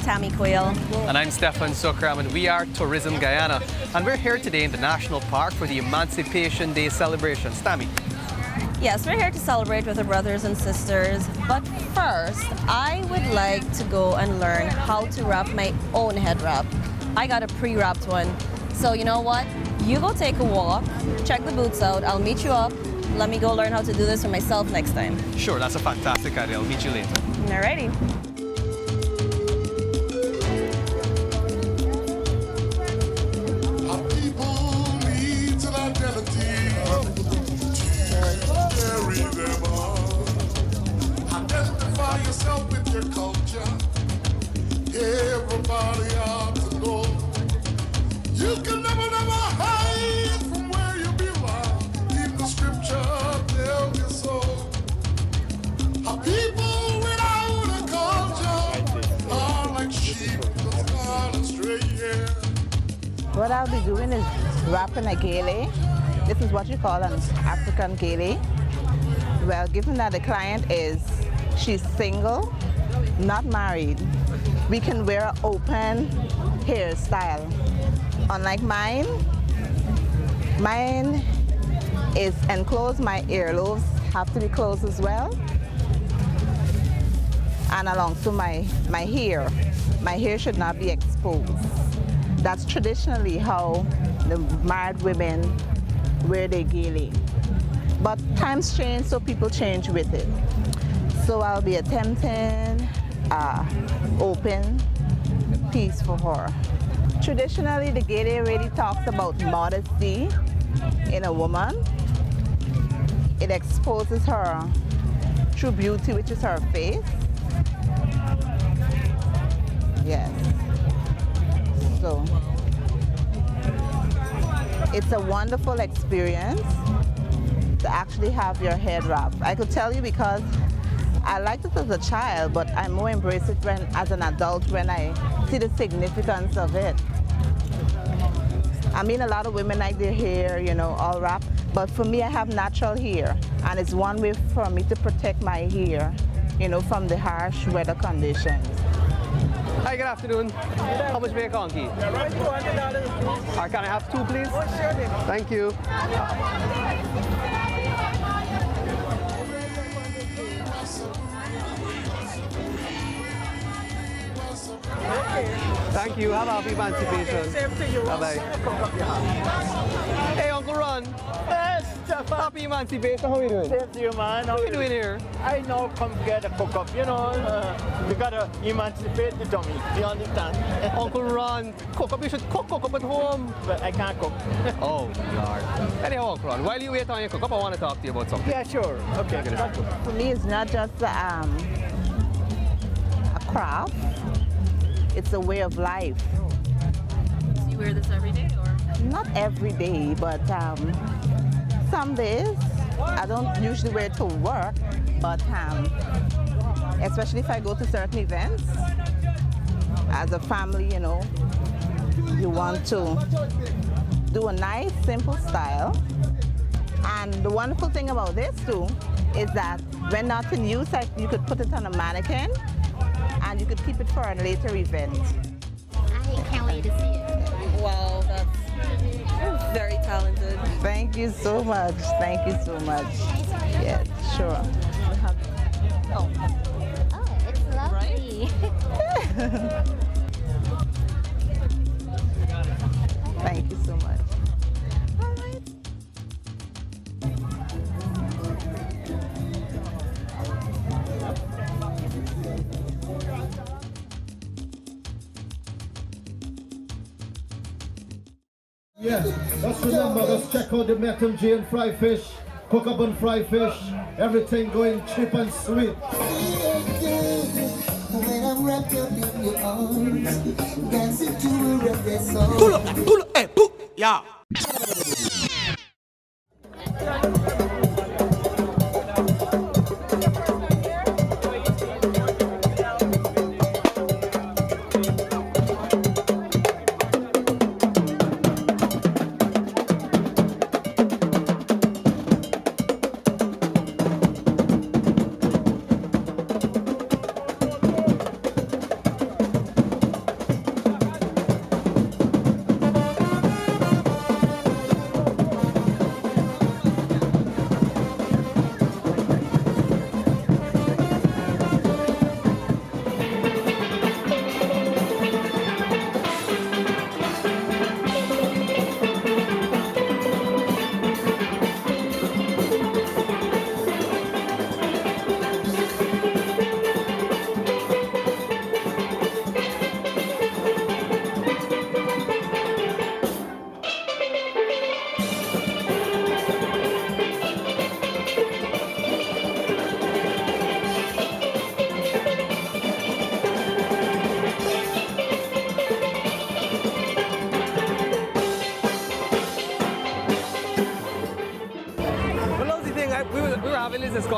Tammy Quail. And I'm Stephan Sookram, and we are Tourism Guyana. And we're here today in the National Park for the Emancipation Day celebrations. Tammy. Yes, we're here to celebrate with our brothers and sisters. But first, I would like to go and learn how to wrap my own head wrap. I got a pre-wrapped one. So you know what? You go take a walk, check the boots out, I'll meet you up. Let me go learn how to do this for myself next time. Sure, that's a fantastic idea. I'll meet you later. Alrighty. Our people need an identity to carry them on. Identify yourself with your culture. Everybody ought to know. You can never hide from where you belong. Keep the scripture, tell you so. Our people without a culture are like sheep that's gone astray, yeah. What I'll be doing is wrapping a gele. This is what you call an African gele. Well, given that the client she's single, not married, we can wear an open hairstyle. Unlike mine is enclosed. My earlobes have to be closed as well. And along to my hair. My hair should not be exposed. That's traditionally how the married women wear their gele. But times change, so people change with it. So I'll be attempting open piece for her. Traditionally, the gele really talks about modesty in a woman. It exposes her true beauty, which is her face. Yes. So it's a wonderful experience to actually have your head wrapped. I could tell you because I liked it as a child, but I more embrace it as an adult when I see the significance of it. I mean, a lot of women like their hair, all wrapped, but for me, I have natural hair, and it's one way for me to protect my hair, from the harsh weather conditions. Hi, good afternoon. How much make on key? Right, $200. Can I have two, please? Oh, sure thing. Thank you. Thank you. Have a happy Emancipation. Same to you. Bye-bye. Hey, Uncle Ron. Yes, Stephan. Happy Emancipation. How are you doing? Same to you, man. What are you doing here? I now come together cook up, we gotta emancipate the dummy. You understand? Uncle Ron, cook up. You should cook up at home. But I can't cook. Oh, Lord. Anyhow, Uncle Ron, while you wait on your cook up, I want to talk to you about something. Yeah, sure. Okay. For me, it's not just a craft. It's a way of life. So you wear this every day, or? Not every day, but some days. I don't usually wear it to work, but especially if I go to certain events. As a family, you want to do a nice, simple style. And the wonderful thing about this too is that when not in use, you could put it on a mannequin and you could keep it for a later event. I can't wait to see it. Wow, you're very talented. Thank you so much. Thank you so much. Yes, sure. Oh, it's lovely. Thank you so much. All right. Yeah, let's remember, let's check out the Metal J and fry fish, cook up and fry fish, everything going cheap and sweet. When I'm wrapped up in your arms, dancing to a reggae song. Pull up, hey, pull, yeah.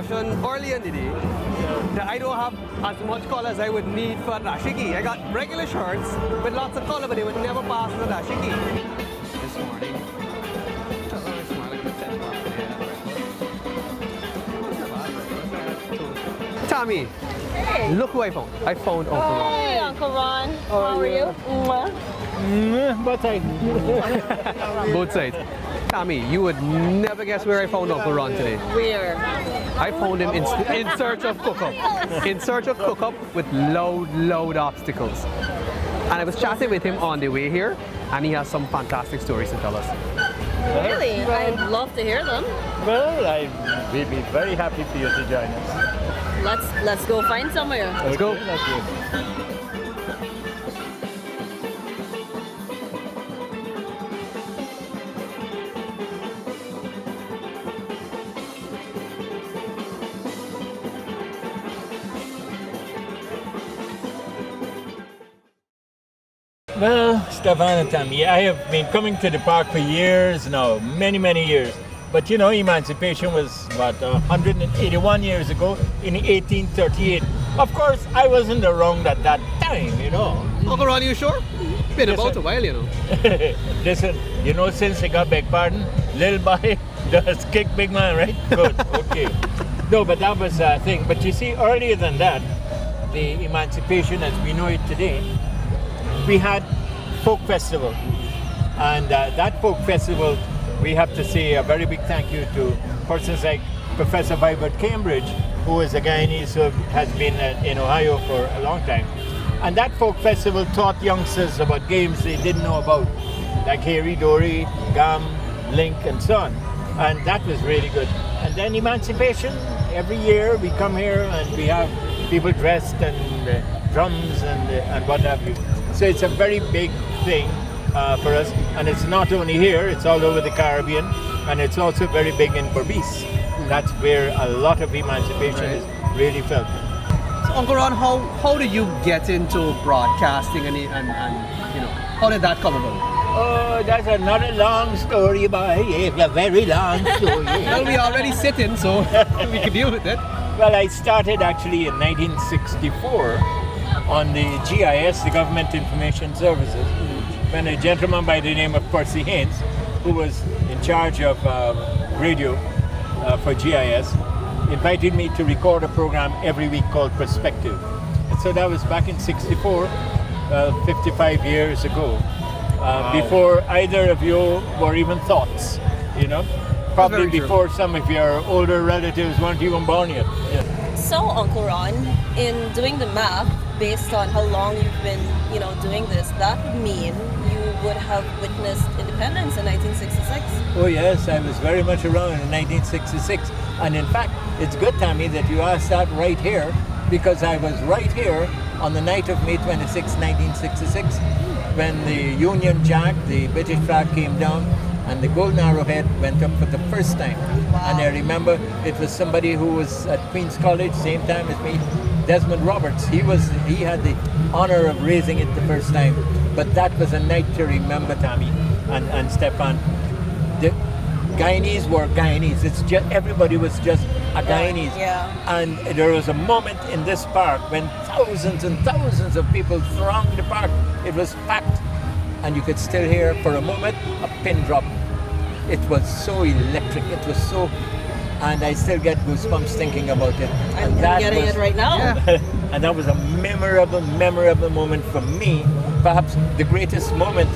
discussion earlier in the day that I don't have as much color as I would need for a dashiki. I got regular shirts with lots of color, but they would never pass as a dashiki. This morning, Tammy, Hey. look who I found. I found Uncle Ron. Hey, Uncle Ron. How are you? Mwah. But Both sides. Tammy, you would never guess where I found Uncle Ron today. Where? I found him in search of cook-up. In search of cook-up with loud obstacles. And I was chatting with him on the way here, and he has some fantastic stories to tell us. Really? I'd love to hear them. well, we'd be very happy for you to join us. Let's go find somewhere. Let's go. Let's go. Well, Stephan and Tammy, I have been coming to the park for years now, many years. But you know, Emancipation was, what, 181 years ago in 1838. Of course, I wasn't around at that time, you know. Uncle Ron, you sure? Been Yes, about sir. a while, you know. Listen, you know, since I got beg pardon, little boy does kick big man, right? Good, okay. No, but that was a thing. But you see, earlier than that, the Emancipation as we know it today, we had folk festival. And that folk festival, we have to say a very big thank you to persons like Professor Vibert Cambridge, who is a Guyanese who has been in Ohio for a long time. And that folk festival taught youngsters about games they didn't know about, like Harry, Dory, Gam, Link, and so on. And that was really good. And then Emancipation, every year we come here and we have people dressed and drums and what have you. So it's a very big thing for us, and it's not only here, it's all over the Caribbean, and it's also very big in Berbice. That's where a lot of Emancipation is really felt. So, Uncle Ron, how did you get into broadcasting and you know, how did that come about? Oh, that's another long story, boy. It's a very long story. Well, we already sitting, so we can deal with it. Well, I started actually in 1964 on the GIS, the Government Information Services, when a gentleman by the name of Percy Haynes, who was in charge of radio for GIS, invited me to record a program every week called Perspective. And so that was back in 64, 55 years ago, before either of you were even thoughts, you know? Probably very true. before some of your older relatives weren't even born yet. Yeah. So, Uncle Ron, in doing the math, based on how long you've been, you know, doing this, that would mean you would have witnessed independence in 1966. Oh yes, I was very much around in 1966. And in fact, it's good, Tammy, that you asked that right here, because I was right here on the night of May 26, 1966, when the Union Jack, the British flag, came down and the golden arrowhead went up for the first time. Wow. And I remember it was somebody who was at Queen's College, same time as me, Desmond Roberts. He had the honor of raising it the first time. But that was a night to remember, Tammy and Stephan. The Guyanese were Guyanese. It's just everybody was just a Guyanese. Yeah. And there was a moment in this park when thousands and thousands of people thronged the park. It was packed, and you could still hear for a moment a pin drop. It was so electric. It was so, and I still get goosebumps thinking about it. I'm getting it right now. And that was a memorable moment for me. Perhaps the greatest moment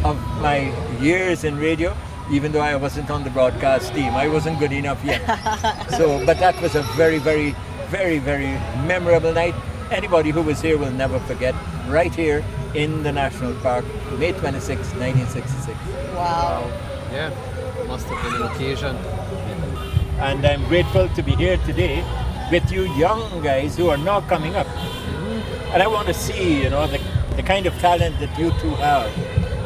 of my years in radio, even though I wasn't on the broadcast team. I wasn't good enough yet. But that was a very memorable night. Anybody who was here will never forget. Right here in the National Park, May 26, 1966. Wow. Yeah, must have been an occasion. And I'm grateful to be here today with you young guys who are now coming up. And I want to see, you know, the kind of talent that you two have,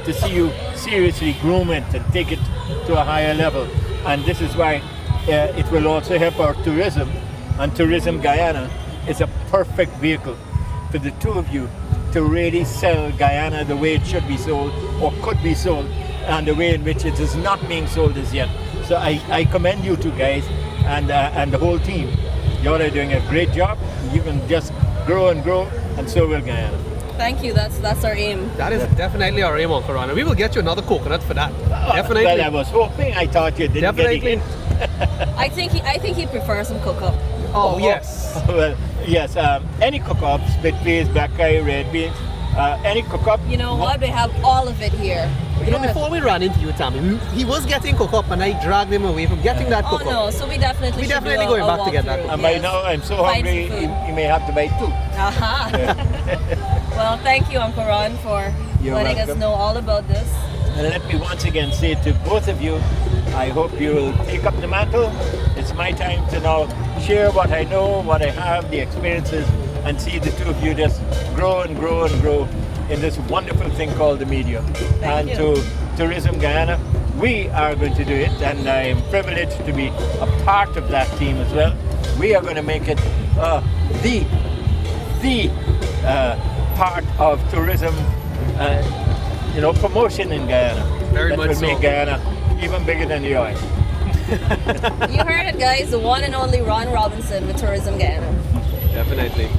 to see you seriously groom it and take it to a higher level. And this is why it will also help our tourism. And Tourism Guyana is a perfect vehicle for the two of you to really sell Guyana the way it should be sold or could be sold, and the way in which it is not being sold as yet. So I commend you two guys and the whole team Y'all are doing a great job. You can just grow and grow, and so will Guyana. Thank you. That's our aim. That is definitely our aim, Uncle Ron. And we will get you another coconut for that. Definitely. Well, I was hoping. I thought you didn't get Definitely. it. I think he prefers some cook-up. Oh, yes. Well, yes. Any cook-ups with peas, black curry, red beans, any cook-up. You know what? We have all of it here. You know, before we ran into you, Tammy, he was getting cook-up and I dragged him away from getting that Oh cook-up. no, so we definitely should do going back to get that. walkthrough. And by now, I'm so Find hungry, some food. you may have to buy two. Aha. Well, thank you, Uncle Ron, for You're letting us welcome. know all about this. And let me once again say to both of you, I hope you will take up the mantle. It's my time to now share what I know, what I have, the experiences, and see the two of you just grow and grow and grow in this wonderful thing called the media. Thank and you. to Tourism Guyana, we are going to do it, and I am privileged to be a part of that team as well. We are going to make it the part of tourism, promotion in Guyana. Very that much will so. make Guyana even bigger than the oil. You heard it, guys. The one and only Ron Robinson with Tourism Guyana. Definitely.